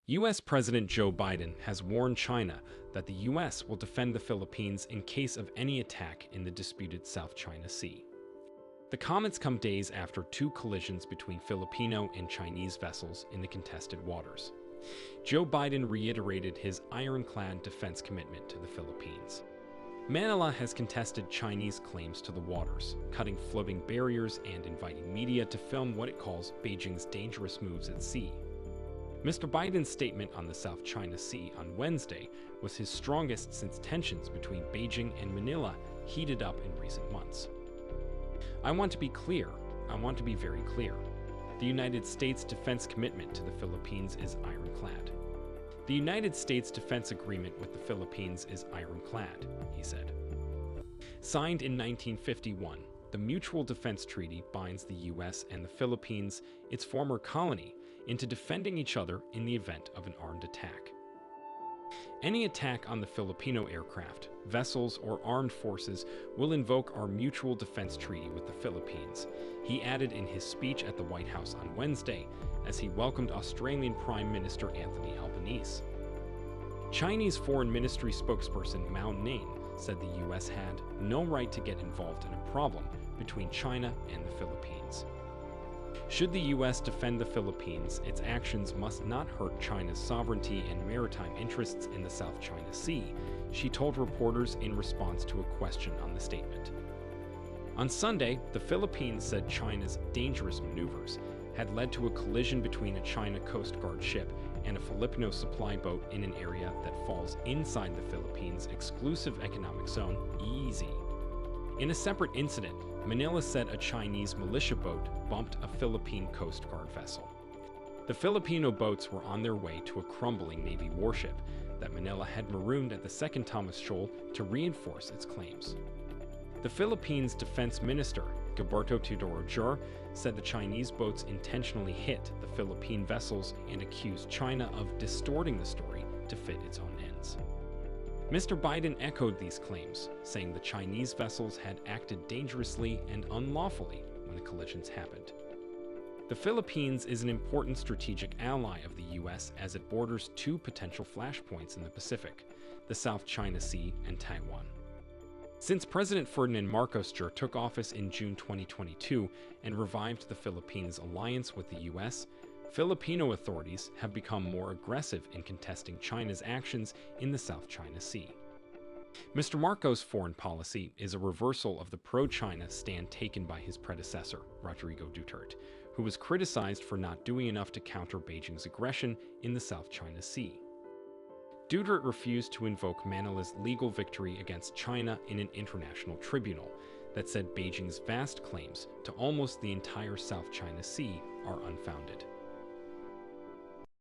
U.S. President Joe Biden has warned China that the U.S. will defend the Philippines in case of any attack in the disputed South China Sea. The comments come days after two collisions between Filipino and Chinese vessels in the contested waters. Joe Biden reiterated his ironclad defense commitment to the Philippines. Manila has contested Chinese claims to the waters, cutting floating barriers and inviting media to film what it calls Beijing's dangerous moves at sea. Mr. Biden's statement on the South China Sea on Wednesday was his strongest since tensions between Beijing and Manila heated up in recent months. I want to be clear. I want to be very clear. The United States defense commitment to the Philippines is ironclad. The United States defense agreement with the Philippines is ironclad, he said. Signed in 1951, the Mutual Defense Treaty binds the U.S. and the Philippines, its former colony, into defending each other in the event of an armed attack. Any attack on the Filipino aircraft, vessels, or armed forces will invoke our Mutual Defense Treaty with the Philippines, he added in his speech at the White House on Wednesday as he welcomed Australian Prime Minister Anthony Albanese. Chinese Foreign Ministry spokesperson Mao Ning said the U.S. had no right to get involved in a problem between China and the Philippines. Should the U.S. defend the Philippines, its actions must not hurt China's sovereignty and maritime interests in the South China Sea, she told reporters in response to a question on the statement. On Sunday, the Philippines said China's dangerous maneuvers had led to a collision between a China Coast Guard ship and a Filipino supply boat in an area that falls inside the Philippines' exclusive economic zone, EEZ. In a separate incident, Manila said a Chinese militia boat bumped a Philippine Coast Guard vessel. The Filipino boats were on their way to a crumbling Navy warship that Manila had marooned at the Second Thomas Shoal to reinforce its claims. The Philippines Defense Minister, Gilberto Teodoro Jur, said the Chinese boats intentionally hit the Philippine vessels and accused China of distorting the story to fit its own ends. Mr. Biden echoed these claims, saying the Chinese vessels had acted dangerously and unlawfully when the collisions happened. The Philippines is an important strategic ally of the U.S. as it borders two potential flashpoints in the Pacific, the South China Sea and Taiwan. Since President Ferdinand Marcos Jr. took office in June 2022 and revived the Philippines' alliance with the U.S., Filipino authorities have become more aggressive in contesting China's actions in the South China Sea. Mr. Marcos' foreign policy is a reversal of the pro-China stand taken by his predecessor, Rodrigo Duterte, who was criticized for not doing enough to counter Beijing's aggression in the South China Sea. Duterte refused to invoke Manila's legal victory against China in an international tribunal that said Beijing's vast claims to almost the entire South China Sea are unfounded.